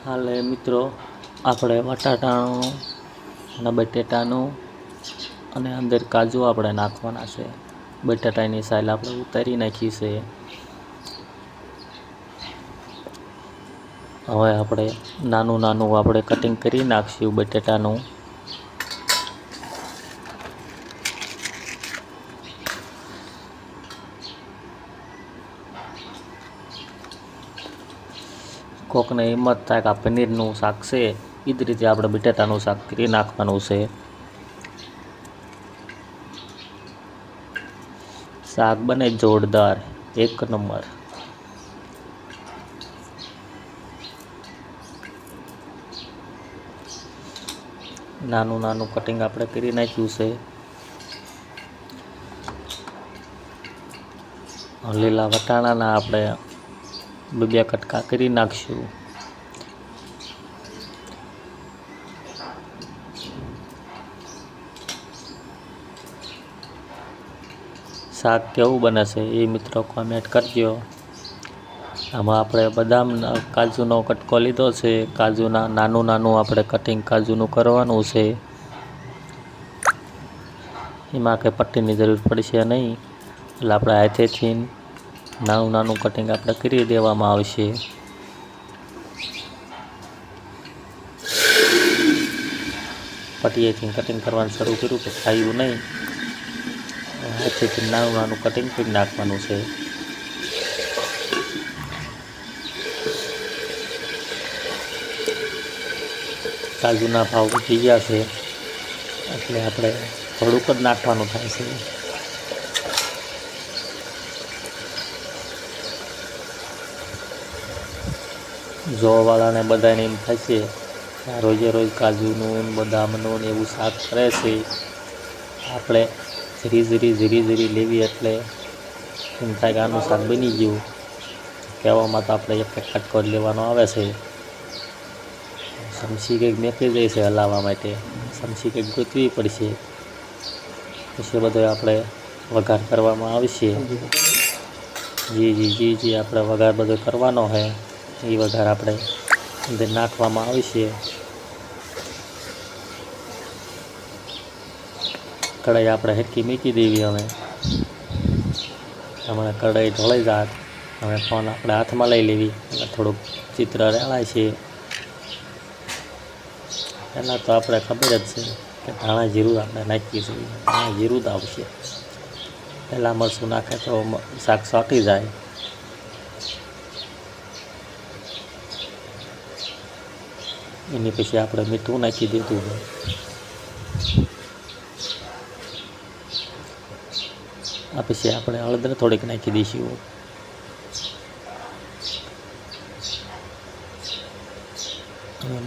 હાલે મિત્રો આપણે બટાટાનું અને બટેટાનું અને અંદર કાજુ આપણે નાખવાના છે. બટાટાની સાઈલ આપણે ઉતારી નાખી છે. હવે આપણે નાનું આપણે કટિંગ કરી નાખશું બટેટાનું. કોકને હિંમત થાય કે આ પનીરનું શાક છે, એ જ રીતે આપણે બટેટાનું શાક કરી નાખવાનું છે. શાક બને જોરદાર, એક નંબર. નાનું કટિંગ આપણે કરી નાખ્યું છે. લીલા વટાણાના આપણે બે કટકા કરી નાખશું. શાક કેવું બને છે એ મિત્રો કોમેન્ટ કરજો. આમાં આપણે બદામ કાજુનો કટકો લીધો છે. કાજુના નાનું આપણે કટિંગ કાજુનું કરવાનું છે. એમાં કંઈ પટ્ટીની જરૂર પડશે નહીં, એટલે આપણે હાથેથી નાનું કટિંગ આપણે કરી દેવામાં આવશે. પટ્ટીએથી કટિંગ કરવાનું શરૂ કર્યું કે ખાયું નહીં, હાથેથી નાનું કટિંગ કરી નાખવાનું છે. કાજુના ભાવ વધી ગયા છે, એટલે આપણે થોડુંક જ નાખવાનું થાય છે. જોવાવાળાને બધાને એમ થશે કે રોજે રોજ કાજુનું બદામનું ને એવું શાક કરે છે. આપણે ઝીરી લેવી એટલે એમ થાય કે આનું શાક બની ગયું. કહેવામાં તો આપણે એક કટકો જ લેવાનો આવે છે. સમસી કંઈક મેકી જાય છે હલાવવા માટે, સમસી કંઈક ગોતવી પડશે. પછી બધો આપણે વઘાર કરવામાં આવશે. જી આપણે વઘાર બધો કરવાનો છે. એ વઘાર આપણે અંદર નાખવામાં આવશે. કઢાઈ આપણે હેરકી મૂકી દેવી. હવે હમણાં કઢાઈ ઢોળાઈ જાત. હવે ફોન આપણે હાથમાં લઈ લેવી એટલે થોડુંક ચિત્ર રેલાય છે. પહેલાં તો આપણે ખબર જ છે કે ધાણા જીરું આપણે નાખીએ છીએ. ધાણા જીરું જ આવશે. પહેલાં મરચું નાખે તો શાક ચોંટી જાય. એની પછી આપણે મીઠું નાખી દીધું. આ પછી આપણે હળદર થોડીક નાખી દઈશું.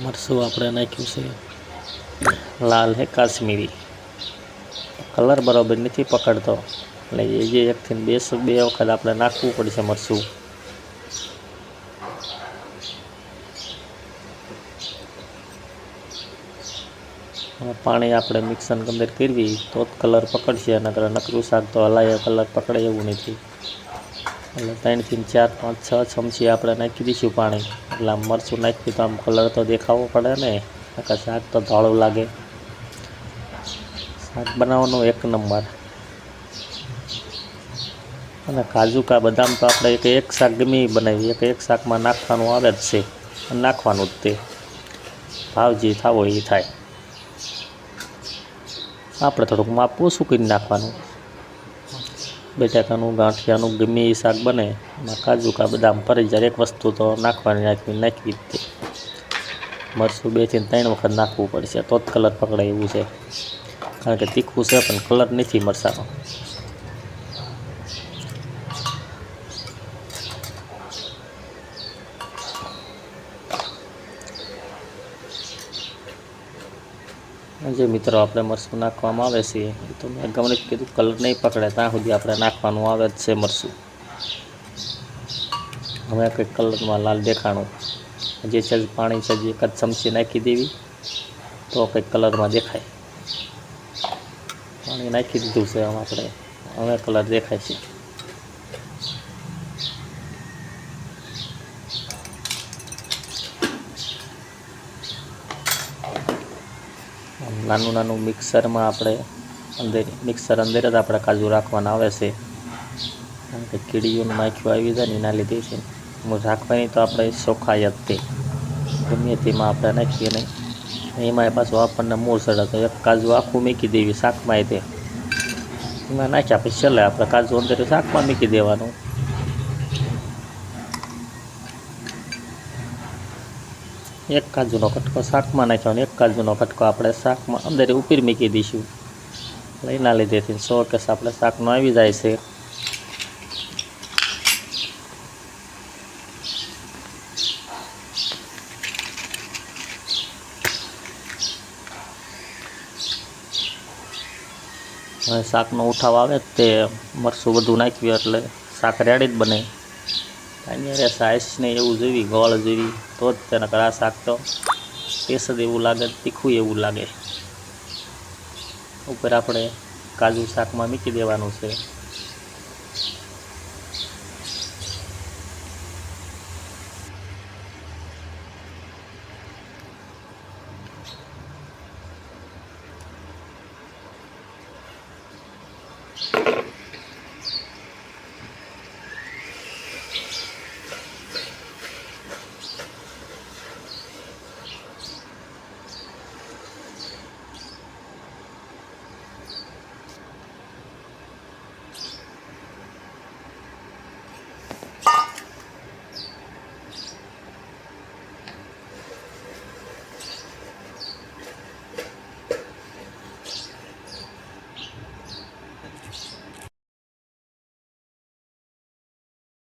મરચું આપણે નાખ્યું છે લાલ હે કાશ્મીરી. કલર બરાબર નથી પકડતો, એટલે એ જે એકથી બે વખત આપણે નાખવું પડશે મરચું. પાણી આપણે મિક્સર અંદર કરવી તો જ કલર પકડશે. નકરું શાક તો હલાય કલર પકડે એવું નથી. એટલે 3 થી 4 5 6 ચમચી આપણે નાખી દઈશું પાણી. એટલે આમ મરચું નાખી તો આમ કલર તો દેખાવો પડે ને, નકર શાક તો ધોળું લાગે. શાક બનાવવાનું એક નંબર. અને કાજુ કા બદામ તો આપણે એક શાક ગમે બનાવીએ એક શાકમાં નાખવાનું આવે જ છે, નાખવાનું જ તે ભાવ જે થાવો એ થાય. આપણે થોડુંક માપ ઓછું કરી નાખવાનું. બટાકાનું ગાંઠિયાનું ગમે એ શાક બને એમાં કાજુ કા બદામ ફરજિયાત એક વસ્તુ તો નાખવી જ તે. મરચું 2 થી 3 વખત નાખવું પડશે તો જ કલર પકડે એવું છે. કારણ કે તીખું છે પણ કલર નથી મરચાંનો. જે મિત્રો આપણે મરચું નાખવામાં આવે છે એ તો મેં ગમે કીધું કલર નહીં પકડે ત્યાં સુધી આપણે નાખવાનું આવે જ છે મરચું. હવે કંઈક કલરમાં લાલ દેખાણું. જે છે પાણી છે જે એક જ ચમચી નાખી દેવી તો કંઈક કલરમાં દેખાય. પાણી નાખી દીધું છે આપણે, હવે કલર દેખાય છે. નાનું નાનું મિક્સરમાં આપણે મિક્સર અંદર જ આપણે કાજુ રાખવાના આવે છે, કારણ કે કીડીઓનું માખીઓ આવી જાય ને એના લીધે છે. રાખવાની તો આપણે ચોખાઈ જ તે ગમે તેમાં આપણે નાખીએ નહીં. એમાંય પાછું આપણને મૂળ ચડે તો એક કાજુ આખું મૂકી દેવી શાકમાં તે એમાં નાખ્યા પછી ચલે આપણે કાજુ અંદર શાકમાં મૂકી દેવાનું. એક કાજુનો કટકો શાકમાં નાખ્યો, એક કાજુનો કટકો આપણે શાકમાં અંદર ઉપર મૂકી દઈશું. એના લીધેથી 100 કેસ આપણે શાકનો આવી જાય છે. હવે શાકનો ઉઠાવ આવે તે મરચું બધું નાખ્યું એટલે શાક રેડી જ બને. અહીંયા સાઈઝ ને એવું જેવી ગોળ જેવી તો જ તેને આ શાક તો ટેસ્ટ એવું લાગે, તીખું એવું લાગે. ઉપર આપણે કાજુ શાકમાં મૂકી દેવાનું છે.